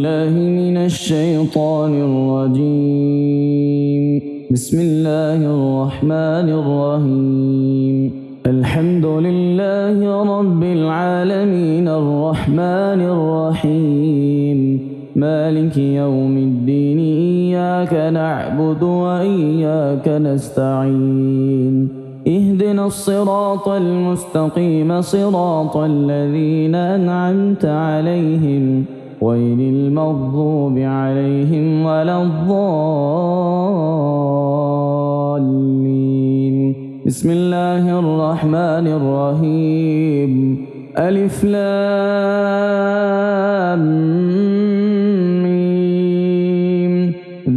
بالله من الشيطان الرجيم. بسم الله الرحمن الرحيم. الحمد لله رب العالمين الرحمن الرحيم مالك يوم الدين إياك نعبد وإياك نستعين اهدنا الصراط المستقيم صراط الذين أنعمت عليهم غير المغضوب عليهم ولا الضالين. بسم الله الرحمن الرحيم. ألف لام ميم.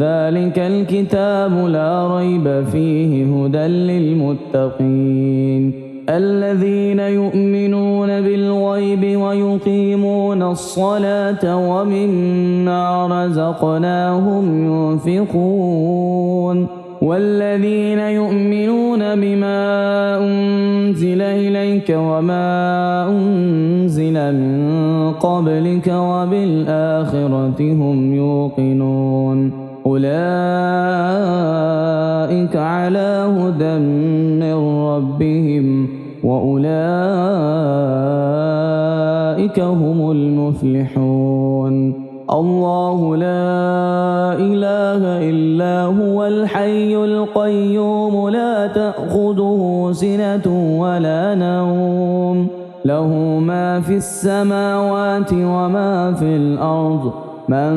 ذلك الكتاب لا ريب فيه هدى للمتقين الذين يؤمنون بالغيب ويقيمون الصلاة ومما رزقناهم ينفقون والذين يؤمنون بما أنزل إليك وما أنزل من قبلك وبالآخرة هم يوقنون أولئك على هدى من ربهم وأولئك هم المفلحون. الله لا إله إلا هو الحي القيوم لا تأخذه سنة ولا نوم له ما في السماوات وما في الأرض من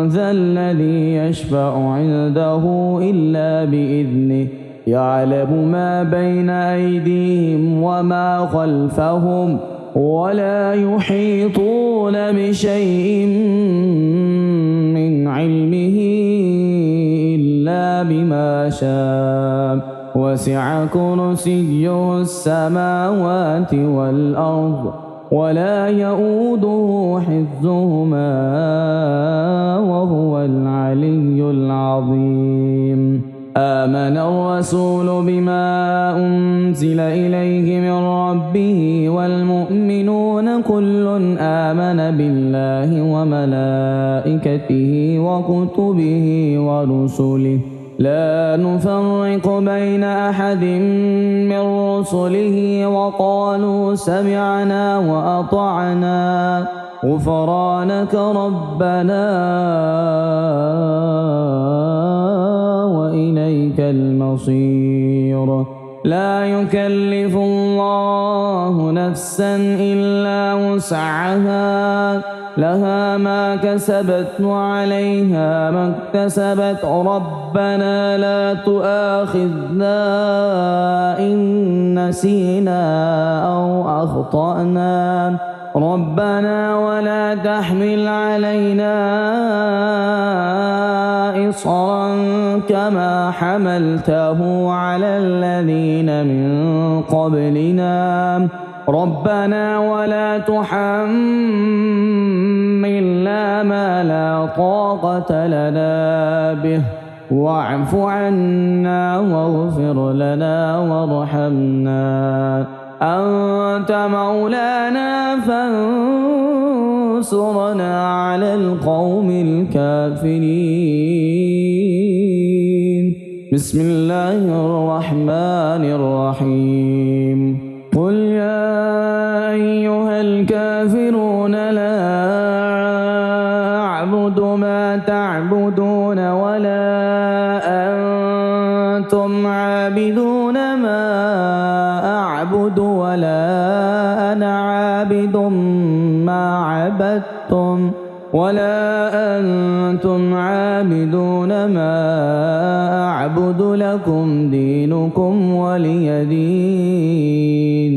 ذا الذي يشفع عنده إلا بإذنه يعلم ما بين أيديهم وما خلفهم ولا يحيطون بشيء من علمه إلا بما شاء وسع كرسيه السماوات والأرض ولا يؤوده حفظهما وهو العلي العظيم. آمن الرسول بما أنزل إليه من ربه والمؤمنون كل آمن بالله وملائكته وكتبه ورسله لا نفرق بين أحد من رسله وقالوا سمعنا وأطعنا غفرانك ربنا وإليك المصير. لا يكلف الله نفسا إلا وسعها لها ما كسبت وعليها ما اكتسبت ربنا لا تؤاخذنا إن نسينا أو أخطأنا ربنا ولا تحمل علينا إصرا كما حملته على الذين من قبلنا ربنا ولا تحملنا ما لا طاقة لنا به واعف عنا واغفر لنا وارحمنا أنت مولانا فانصرنا على القوم الكافرين. بسم الله الرحمن الرحيم. قل يا أيها الكافرون لا أعبد ما تعبدون ولا أنتم عابدون ما أعبد ولا أنا عابد ما عبدتم ولا أنتم عابدون ما أعبد لكم دينكم ولي دين.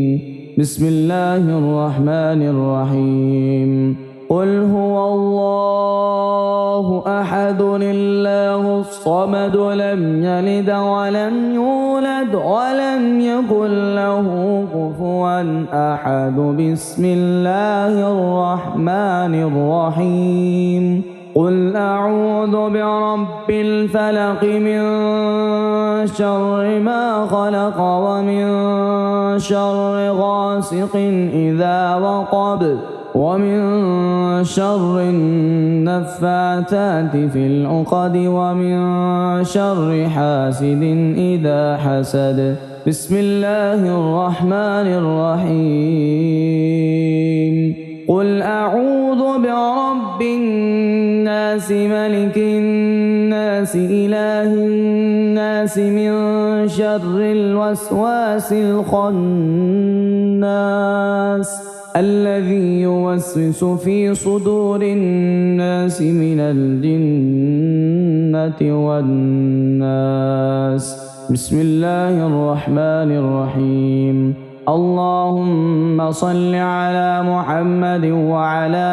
بسم الله الرحمن الرحيم. قل هو الله أحد الله الصمد لم يلد ولم يولد ولم يكن له كفوا أحد. بسم الله الرحمن الرحيم. قل أعوذ برب الفلق من شر ما خلق ومن شر غاسق إذا وقب ومن شر النفاثات في العقد ومن شر حاسد إذا حسد. بسم الله الرحمن الرحيم. قل أعوذ برب الناس ملك الناس إله الناس من شر الوسواس الخناس الذي يوسوس في صدور الناس من الجنة والناس. بسم الله الرحمن الرحيم. اللهم صل على محمد وعلى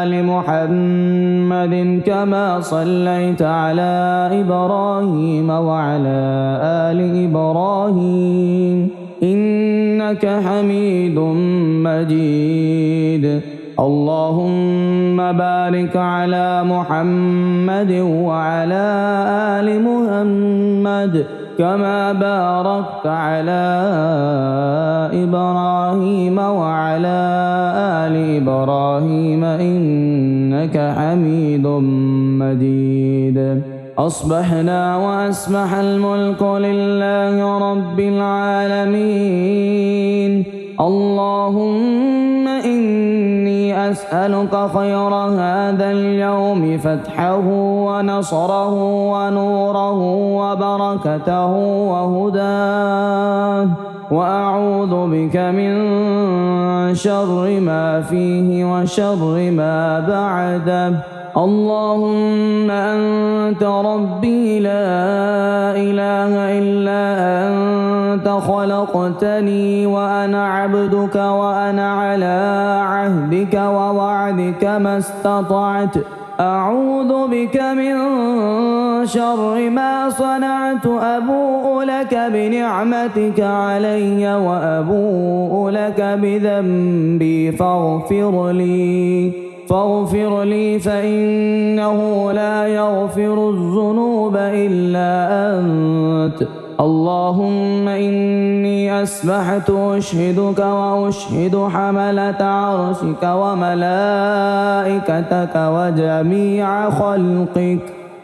آل محمد كما صليت على إبراهيم وعلى آل إبراهيم إنك حميد مجيد. اللهم بارك على محمد وعلى آل محمد كما باركت على إبراهيم وعلى آل إبراهيم إنك حميد مجيد. أصبحنا وأصبح الملك لله رب العالمين. اللهم إني أسألك خير هذا اليوم فتحه ونصره ونوره وبركته وهداه، وأعوذ بك من شر ما فيه وشر ما بعده. اللهم أنت ربي لا إله إلا أنت خلقتني وأنا عبدك وأنا على عهدك ووعدك ما استطعت. أعوذ بك من شر ما صنعت. أبوء لك بنعمتك علي وأبوء لك بذنبي فاغفر لي فإنه لا يغفر الذنوب إلا أنت. اللهم إني أصبحت أشهدك وأشهد حملة عرشك وملائكتك وجميع خلقك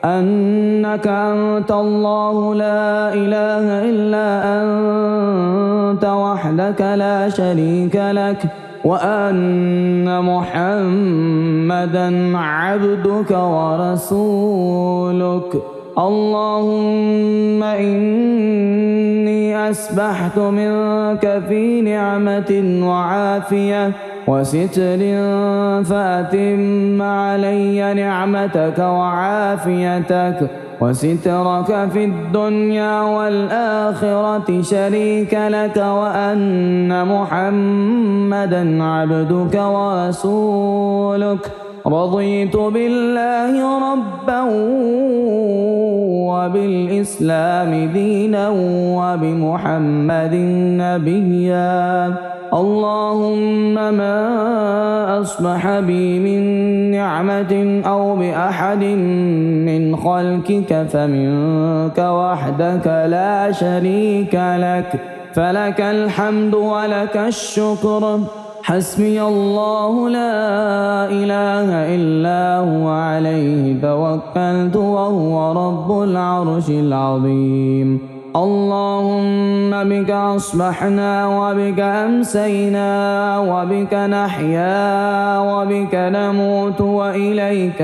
أنك أنت الله لا إله إلا أنت وحدك لا شريك لك، وأن محمدًا عبدك ورسولك. اللهم إني أصبحت منك في نعمة وعافية وستر فأتم علي نعمتك وعافيتك وسترك في الدنيا والآخرة شريك لك، وأن محمدًا عبدك ورسولك. رضيت بالله ربًا وبالإسلام دينًا وبمحمد نبيًا. اللهم ما أصبح بي من نعمة أو بأحد من خلقك فمنك وحدك لا شريك لك، فلك الحمد ولك الشكر. حسبي الله لا إله إلا هو عليه توكلت وهو رب العرش العظيم. اللهم بك أصبحنا وبك أمسينا وبك نحيا وبك نموت وإليك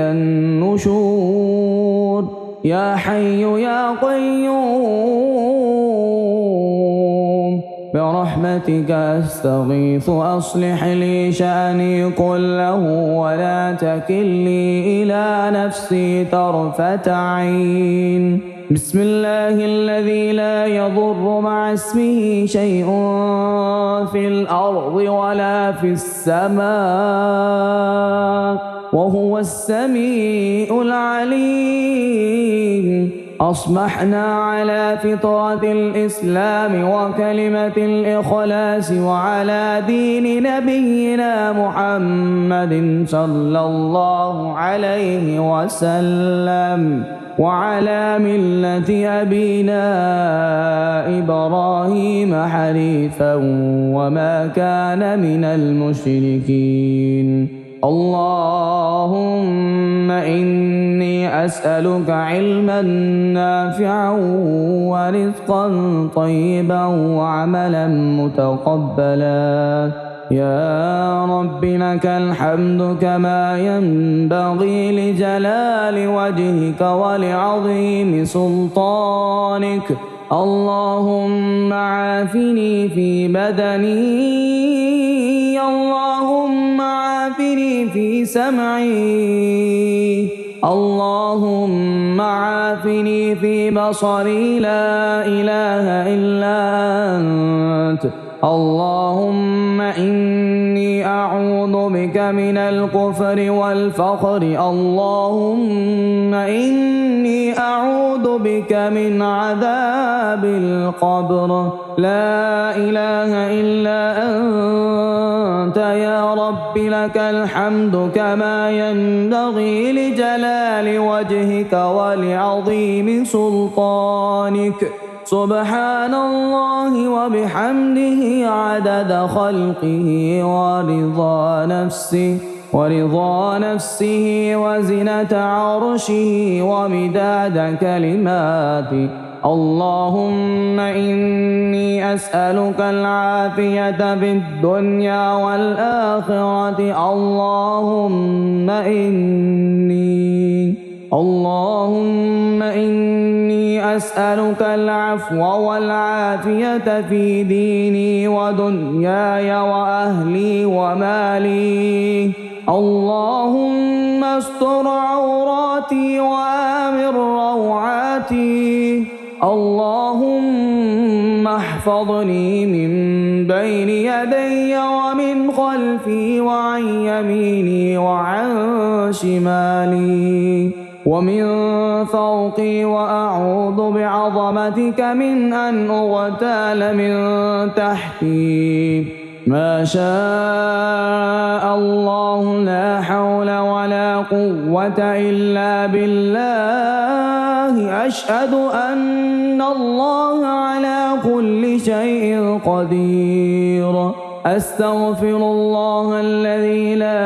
النشور. يا حي يا قيوم برحمتك أستغيث أصلح لي شأني كله ولا تكلني إلى نفسي طرفة عين. بسم الله الذي لا يضر مع اسمه شيء في الأرض ولا في السماء وهو السميع العليم. أصبحنا على فطرة الإسلام وكلمة الإخلاص وعلى دين نبينا محمد صلى الله عليه وسلم. وعلى ملة أبينا إبراهيم حنيفا وما كان من المشركين. اللهم إني أسألك علما نافعا ورزقا طيبا وعملا متقبلا. يا رب لك الحمد كما ينبغي لجلال وجهك ولعظيم سلطانك. اللهم عافني في بدني، اللهم عافني في سمعي، اللهم عافني في بصري، لا إله إلا أنت. اللهم إني أعوذ بك من الكفر والفقر، اللهم إني أعوذ بك من عذاب القبر. لا إله إلا أنت يا رب لك الحمد كما ينبغي لجلال وجهك ولعظيم سلطانك. سبحان الله وبحمده عدد خلقه ورضا نفسه وزنة عرشه ومداد كلماته. اللهم إني أسألك العافية في الدنيا والآخرة. اللهم إني أسألك العفو والعافية في ديني ودنياي وأهلي ومالي. اللهم استر عوراتي وآمن روعاتي. اللهم احفظني من بين يدي ومن خلفي وعن يميني وعن شمالي ومن فوقي، وأعوذ بعظمتك من أن أغتال من تحتي. ما شاء الله لا حول ولا قوة إلا بالله. أشهد أن الله على كل شيء قدير. أستغفر الله الذي لا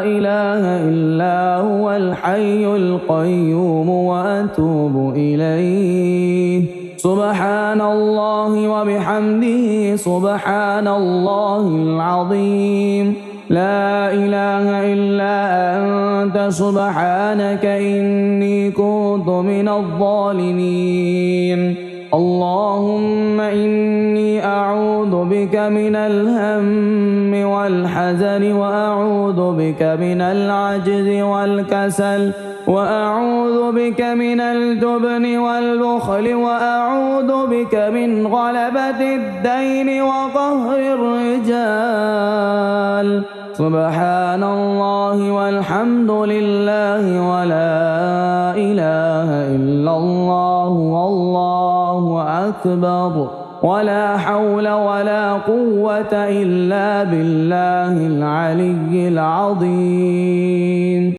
إله إلا هو الحي القيوم وأتوب إليه. سبحان الله وبحمده سبحان الله العظيم. لا إله إلا أنت سبحانك إني كنت من الظالمين. اللهم إني أعوذ بك من الهم والحزن، وأعوذ بك من العجز والكسل، وأعوذ بك من الجبن والبخل، وأعوذ بك من غلبة الدين وقهر الرجال. سبحان الله والحمد لله ولا إله إلا الله والله أكبر، ولا حول ولا قوة إلا بالله العلي العظيم.